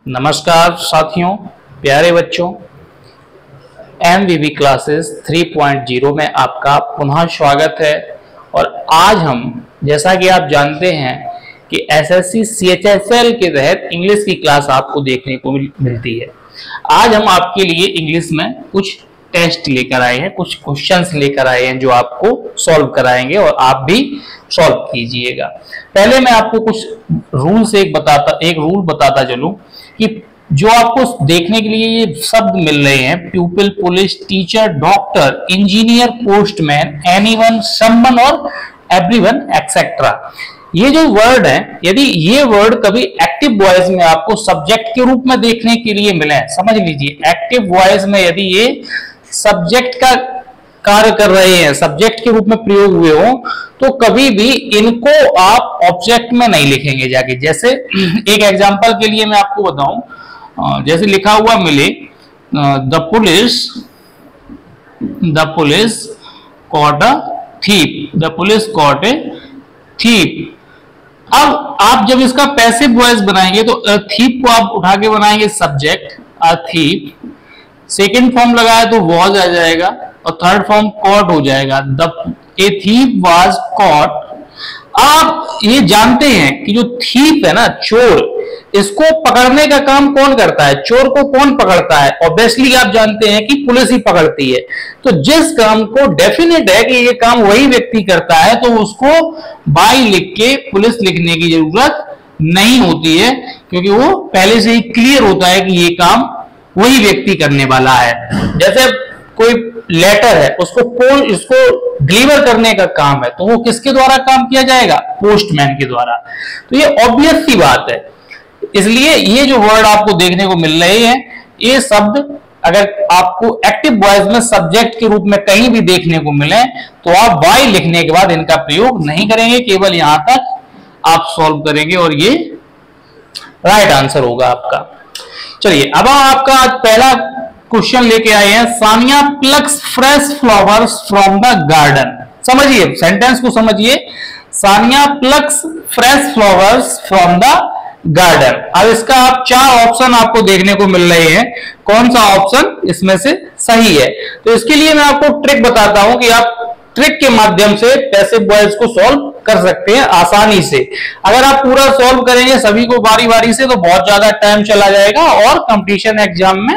नमस्कार साथियों, प्यारे बच्चों, MVV क्लासेस 3.0 में आपका पुनः स्वागत है। और आज हम, जैसा कि आप जानते हैं कि SSC CHSL के तहत इंग्लिश की क्लास आपको देखने को मिलती है। आज हम आपके लिए इंग्लिश में कुछ टेस्ट लेकर आए हैं, कुछ क्वेश्चंस लेकर आए हैं जो आपको सॉल्व कराएंगे और आप भी सॉल्व कीजिएगा। पहले मैं आपको कुछ एक रूल बताता चलूं कि जो आपको देखने के लिए ये शब्द मिल रहे हैं, प्यूपिल, police, teacher, doctor, engineer, postman, anyone, someone और एवरीवन एक्सेट्रा, ये जो वर्ड है, यदि ये वर्ड कभी एक्टिव वॉइस में आपको सब्जेक्ट के रूप में देखने के लिए मिले, समझ लीजिए एक्टिव वॉइस में यदि ये सब्जेक्ट का कार्य कर रहे हैं, सब्जेक्ट के रूप में प्रयोग हुए हो, तो कभी भी इनको आप ऑब्जेक्ट में नहीं लिखेंगे जाके। जैसे एक एग्जांपल के लिए मैं आपको बताऊं, जैसे लिखा हुआ मिले the police caught a thief, the police caught a thief. अब आप जब इसका पैसिव वॉइस बनाएंगे तो थीप को आप उठा के बनाएंगे subject, a thief, second form लगाया तो वॉज आ जाएगा और थर्ड फॉर्म कॉट हो जाएगा, ए थीप वाज कॉट। आप ये जानते हैं कि जो थीप है ना, चोर, इसको पकड़ने का काम कौन करता है? चोर को कौन पकड़ता है? ऑब्वियसली आप जानते हैं कि पुलिस ही पकड़ती है। तो जिस काम को डेफिनेट है कि ये काम वही व्यक्ति करता है, तो उसको बाई लिख के पुलिस लिखने की जरूरत नहीं होती है, क्योंकि वो पहले से ही क्लियर होता है कि ये काम वही व्यक्ति करने वाला है। जैसे कोई लेटर है, इसको डिलीवर करने का काम है, तो वो किसके द्वारा काम किया जाएगा? पोस्टमैन के द्वारा। तो ये ऑब्वियस सी बात है। इसलिए ये जो वर्ड आपको देखने को मिल रहे हैं, ये शब्द अगर आपको एक्टिव वॉइस में सब्जेक्ट के रूप में कहीं भी देखने को मिले, तो आप वाई लिखने के बाद इनका प्रयोग नहीं करेंगे, केवल यहां तक आप सॉल्व करेंगे और ये राइट आंसर होगा आपका। चलिए, अब हम आपका आज पहला क्वेश्चन लेके आए हैं, Sania plucks fresh flowers from the garden. समझिए, सेंटेंस को समझिए, Sania plucks fresh flowers from the garden. अब इसका आप चार ऑप्शन आपको देखने को मिल रहे हैं, कौन सा ऑप्शन इसमें से सही है? तो इसके लिए मैं आपको ट्रिक बताता हूं कि आप ट्रिक के माध्यम से पैसिव वॉइस को सॉल्व कर सकते हैं आसानी से। अगर आप पूरा सॉल्व करेंगे सभी को बारी बारी से, तो बहुत ज्यादा टाइम चला जाएगा और कंपटीशन एग्जाम में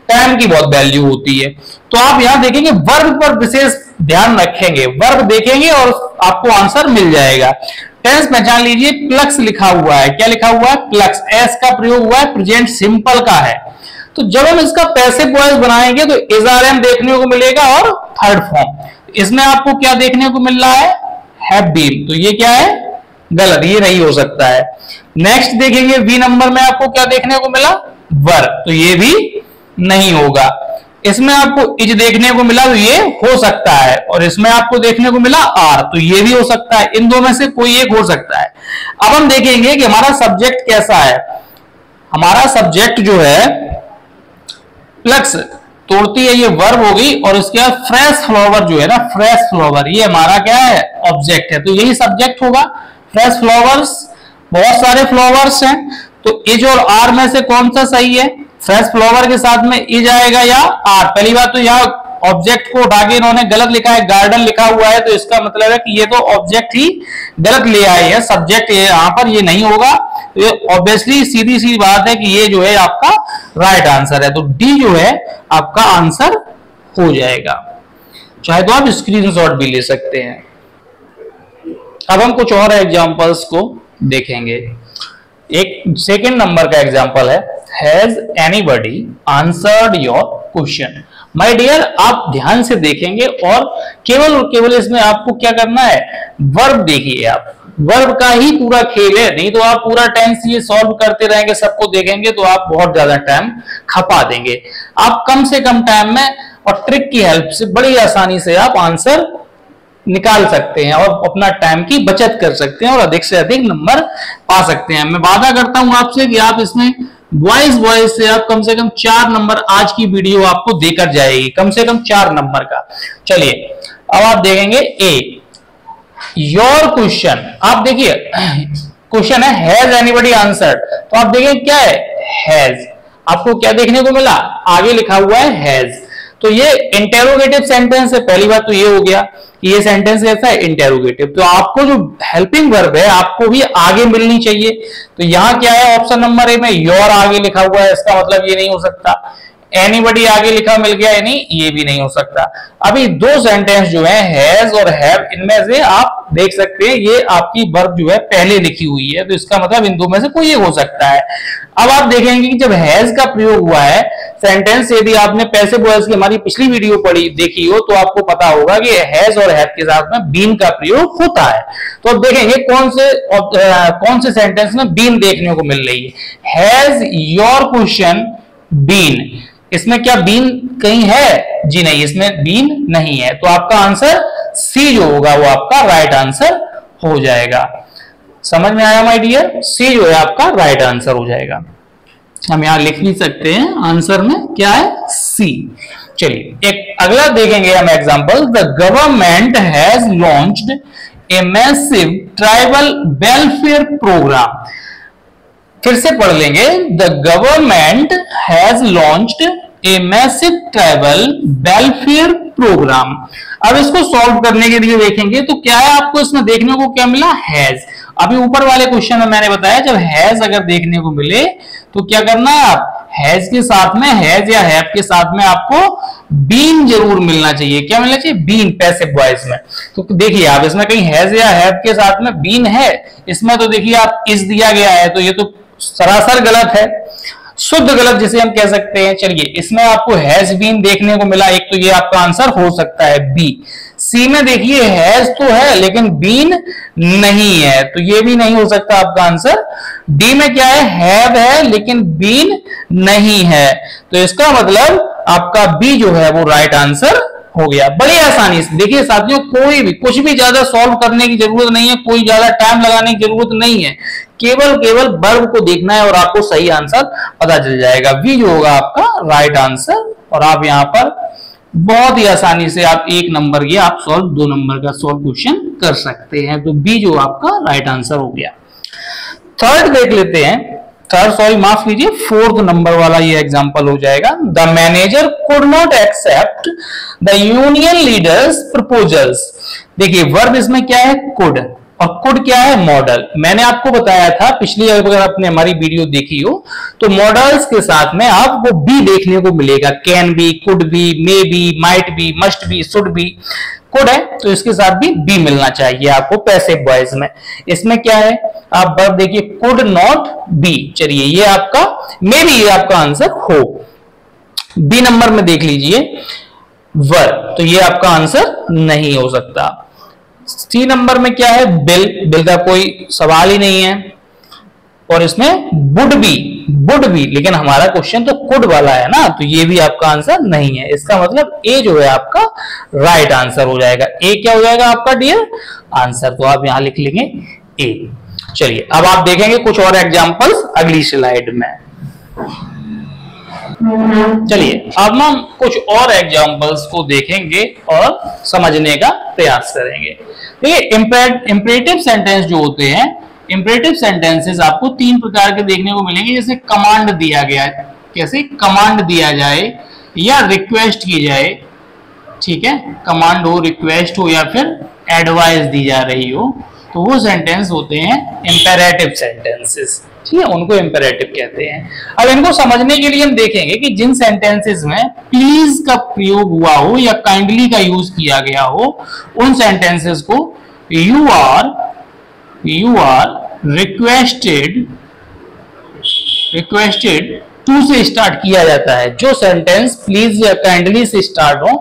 टाइम की बहुत वैल्यू होती है। तो आप यहां देखेंगे, वर्ब पर विशेष ध्यान रखेंगे, वर्ब देखेंगे और आपको आंसर मिल जाएगा। टेंस पहचान लीजिए, प्लक्स लिखा हुआ है। क्या लिखा हुआ है? प्लक्स। एस का प्रयोग हुआ है, प्रेजेंट सिंपल का है। तो जब हम इसका पैसिव वॉइस बनाएंगे तो इजआरएम देखने को मिलेगा और थर्ड फॉर्म। इसमें आपको क्या देखने को मिल रहा है? Have been. तो ये क्या है? गलत, ये नहीं हो सकता है। नेक्स्ट देखेंगे, बी नंबर में आपको क्या देखने को मिला? वर। तो ये भी नहीं होगा। इसमें आपको इज देखने को मिला, तो ये हो सकता है। और इसमें आपको देखने को मिला आर, तो ये भी हो सकता है। इन दो में से कोई एक हो सकता है। अब हम देखेंगे कि हमारा सब्जेक्ट कैसा है। हमारा सब्जेक्ट जो है प्लक्स तोड़ती है, ये वर्ब होगी, और इसके बाद फ्रेश फ्लावर जो है ना, फ्रेश फ्लावर, ये हमारा क्या है? ऑब्जेक्ट है। तो यही सब्जेक्ट होगा। फ्रेश फ्लावर्स, बहुत सारे फ्लावर्स हैं, तो इज और आर में से कौन सा सही है? फ्रेश फ्लावर के साथ में इज आएगा या आर? पहली बात तो यहाँ ऑब्जेक्ट को उठा के इन्होंने गलत लिखा है, गार्डन लिखा हुआ है, तो इसका मतलब है कि ये तो ऑब्जेक्ट ही गलत ले आए हैं, सब्जेक्ट यहाँ पर ये नहीं होगा। तो ये ऑब्वियसली सीधी सी बात है कि ये जो है आपका राइट आंसर है। तो डी जो है आपका आंसर हो जाएगा। चाहे तो आप स्क्रीनशॉट भी ले सकते हैं। अब हम कुछ और एग्जांपल्स को देखेंगे। एक सेकंड नंबर का एग्जांपल है, has anybody answered your question. My dear, आप ध्यान से देखेंगे और केवल और केवल इसमें आपको क्या करना है? वर्ब देखिए, आप वर्ब का ही पूरा खेल है। नहीं तो आप पूरा टेंस ये सॉल्व करते रहेंगे, सबको देखेंगे तो आप बहुत ज्यादा टाइम खपा देंगे। आप कम से कम टाइम में और ट्रिक की हेल्प से बड़ी आसानी से आप आंसर निकाल सकते हैं और अपना टाइम की बचत कर सकते हैं और अधिक से अधिक नंबर पा सकते हैं। मैं वादा करता हूं आपसे कि आप इसमें वॉइस से आप कम से कम 4 नंबर, आज की वीडियो आपको देकर जाएगी, कम से कम 4 नंबर का। चलिए, अब आप देखेंगे ए, योर क्वेश्चन। आप देखिए, क्वेश्चन है हैज एनीबॉडी आंसर्ड, तो आप देखें क्या है, हैज। आपको क्या देखने को मिला, आगे लिखा हुआ है हैज। तो ये इंटेरोगेटिव सेंटेंस है। पहली बात तो ये हो गया कि ये सेंटेंस कैसा है, इंटेरोगेटिव। तो आपको जो हेल्पिंग वर्ब है आपको भी आगे मिलनी चाहिए। तो यहां क्या है, ऑप्शन नंबर ए में योर आगे लिखा हुआ है, इसका मतलब ये नहीं हो सकता। एनीबडी आगे लिखा मिल गया, यानी ये भी नहीं हो सकता। अभी दो सेंटेंस जो है हैज और हैव, इनमें से आप देख सकते हैं ये आपकी वर्ब जो है पहले लिखी हुई है, तो इसका मतलब इन दो में से कोई एक हो सकता है। अब आप देखेंगे कि जब हैज का प्रयोग हुआ है सेंटेंस, यदि आपने पैसिव वॉइस की हमारी पिछली वीडियो पढ़ी देखी हो तो आपको पता होगा कि हैज और हैव के साथ में बीन का प्रयोग होता है। तो अब देखेंगे कौन से सेंटेंस में बीन देखने को मिल रही है। हैज योर क्वेश्चन बीन, इसमें क्या बीन कहीं है? जी नहीं, इसमें बीन नहीं है। तो आपका आंसर सी जो होगा वो आपका राइट आंसर हो जाएगा। समझ में आया माय डियर? सी जो है आपका राइट आंसर हो जाएगा। हम यहां लिख भी सकते हैं आंसर में क्या है, सी। चलिए एक अगला देखेंगे हम example. The government has launched a massive tribal welfare programme. फिर से पढ़ लेंगे। The government has launched a massive tribal welfare programme. अब इसको सॉल्व करने के लिए देखेंगे तो क्या है, आपको इसमें देखने को क्या मिला, हैज। अभी ऊपर वाले क्वेश्चन में मैंने बताया जब हैज अगर देखने को मिले तो क्या करना है, आप हैज के साथ में, हैज या हैव के साथ में आपको बीन जरूर मिलना चाहिए। क्या मिलना चाहिए, बीन, पैसिव वॉइस में। तो देखिए आप इसमें कहीं हैज या हैव के साथ में बीन है, इसमें तो देखिए आप इस दिया गया है, तो ये तो सरासर गलत है, शुद्ध गलत जिसे हम कह सकते हैं। चलिए इसमें आपको हैज बीन देखने को मिला, एक तो ये आपका आंसर हो सकता है बी। सी में देखिए हैज तो है लेकिन बीन नहीं है, तो ये भी नहीं हो सकता आपका आंसर। डी में क्या है, हैव है लेकिन बीन नहीं है, तो इसका मतलब आपका बी जो है वो राइट आंसर हो गया। बड़ी आसानी से देखिए साथियों, कोई भी कुछ भी ज्यादा सॉल्व करने की जरूरत नहीं है, कोई ज्यादा टाइम लगाने की जरूरत नहीं है, केवल वर्ब को देखना है और आपको सही आंसर पता चल जाएगा। बी जो होगा आपका राइट आंसर। और आप यहां पर बहुत ही आसानी से आप एक नंबर की आप सॉल्व, 2 नंबर का सॉल्व क्वेश्चन कर सकते हैं। तो बी जो आपका राइट आंसर हो गया। थर्ड देख लेते हैं। थर्ड सॉरी माफ कीजिए, 4th नंबर वाला ये एग्जांपल हो जाएगा। The manager could not accept the union leaders proposals. देखिए वर्ब इसमें क्या है, कुड, और कुड क्या है, मॉडल। मैंने आपको बताया था पिछली, अगर आपने हमारी वीडियो देखी हो तो मॉडल्स के साथ में आपको बी देखने को मिलेगा। Can be, could be, may be, might be, must be, should be. Could है तो इसके साथ भी बी मिलना चाहिए आपको पैसिव वॉइस में। इसमें क्या है, आप वर्ब देखिए कुड नॉट बी। चलिए ये आपका मे बी, ये आपका आंसर हो। बी नंबर में देख लीजिए वर्ब, तो ये आपका आंसर नहीं हो सकता। सी नंबर में क्या है, बिल, बिल का कोई सवाल ही नहीं है। और इसमें वुड बी, लेकिन हमारा क्वेश्चन तो कुड वाला है ना, तो ये भी आपका आंसर नहीं है। इसका मतलब ए जो है आपका राइट आंसर हो जाएगा। ए क्या हो जाएगा आपका डियर आंसर, तो आप यहां लिख लेंगे ए। चलिए अब आप देखेंगे कुछ और एग्जांपल्स अगली स्लाइड में। चलिए अब हम कुछ और एग्जांपल्स को देखेंगे और समझने का प्रयास करेंगे। देखिए इंपरेटिव सेंटेंस जो होते हैं, इंपरेटिव सेंटेंसेस आपको 3 प्रकार के देखने को मिलेंगे। जैसे कमांड दिया गया है, कैसे कमांड दिया जाए या रिक्वेस्ट की जाए, ठीक है, कमांड हो, रिक्वेस्ट हो या फिर एडवाइस दी जा रही हो, तो वो सेंटेंस होते हैं इंपेरेटिव सेंटेंसेस। ठीक है, उनको इंपेरेटिव कहते हैं। अब इनको समझने के लिए हम देखेंगे कि जिन सेंटेंसेस में प्लीज का प्रयोग हुआ हो या काइंडली का यूज किया गया हो, उन सेंटेंसेस को यू आर रिक्वेस्टेड टू से स्टार्ट किया जाता है। जो सेंटेंस प्लीज या काइंडली से स्टार्ट हो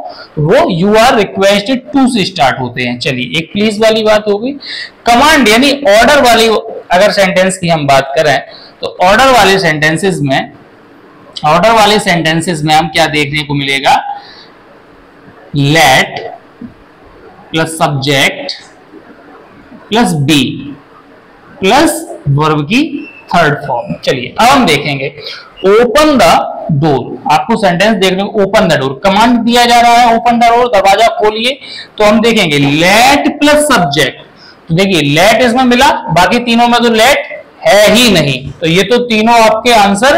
वो यू आर रिक्वेस्टेड टू से स्टार्ट होते हैं। चलिए एक प्लीज वाली बात हो गई। कमांड यानी ऑर्डर वाली अगर सेंटेंस की हम बात करें तो ऑर्डर वाले सेंटेंसेस में हम क्या देखने को मिलेगा, let plus subject plus be plus verb की थर्ड फॉर्म। चलिए अब हम देखेंगे ओपन द डोर। आपको सेंटेंस देखने को ओपन द डोर, कमांड दिया जा रहा है ओपन द डोर, दरवाजा खोलिए। तो हम देखेंगे लेट प्लस सब्जेक्ट, तो देखिए लेट इसमें मिला, बाकी तीनों में तो लेट है ही नहीं, तो ये तो तीनों आपके आंसर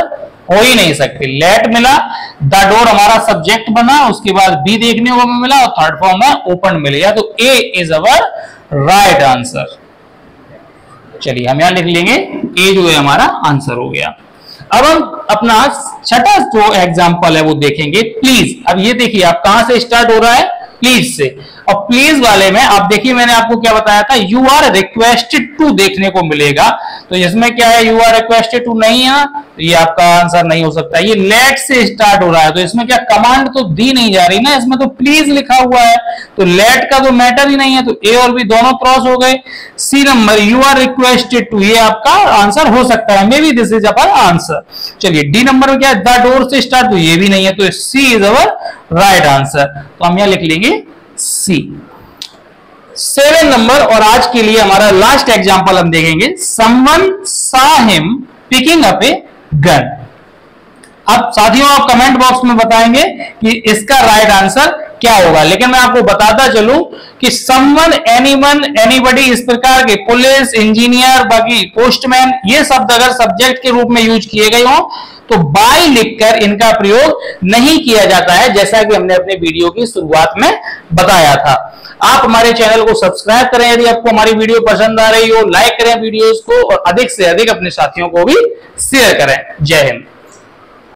हो ही नहीं सकते। लेट मिला, द डोर हमारा सब्जेक्ट बना, उसके बाद बी देखने को मिला और थर्ड फॉर्म में ओपन मिल गया, तो ए इज अवर राइट आंसर। चलिए हम यहां लिख लेंगे ए जो है हमारा आंसर हो गया। अब हम अपना छठा जो एग्जांपल है वो देखेंगे, प्लीज। अब ये देखिए आप कहां से स्टार्ट हो रहा है, प्लीज से, और प्लीज वाले में आप देखिए मैंने आपको क्या बताया था, यू आर रिक्वेस्टेड टू देखने को मिलेगा, तो इसमें क्या है, यू आर रिक्वेस्टेड टू नहीं है, तो ये आपका आंसर नहीं हो सकता। ये लेट से स्टार्ट हो रहा है, तो इसमें क्या कमांड तो दी नहीं जा रही ना, इसमें तो प्लीज लिखा हुआ है, तो लेट का तो मैटर ही नहीं है, तो ए और बी दोनों क्रॉस हो गए। C number, you are requested to, ये आपका आंसर हो सकता है, maybe this is our answer. चलिए डी नंबर में क्या है, द डोर से स्टार्ट, तो ये भी नहीं है, तो सी इज अवर राइट आंसर, तो हम यहां लिख लेंगे सी। 7 नंबर और आज के लिए हमारा लास्ट एग्जांपल हम देखेंगे, someone saw him picking up a gun। अब साथियों आप कमेंट बॉक्स में बताएंगे कि इसका राइट आंसर क्या होगा, लेकिन मैं आपको बताता चलूं कि समवन, एनीवन, एनीबॉडी, इस प्रकार के पुलिस, इंजीनियर, बाकी पोस्टमैन, ये शब्द अगर सब्जेक्ट के रूप में यूज किए गए हो तो बाय लिखकर इनका प्रयोग नहीं किया जाता है, जैसा कि हमने अपने वीडियो की शुरुआत में बताया था। आप हमारे चैनल को सब्सक्राइब करें, यदि आपको हमारी वीडियो पसंद आ रही हो, लाइक करें वीडियोस को और अधिक से अधिक अपने साथियों को भी शेयर करें। जय हिंद।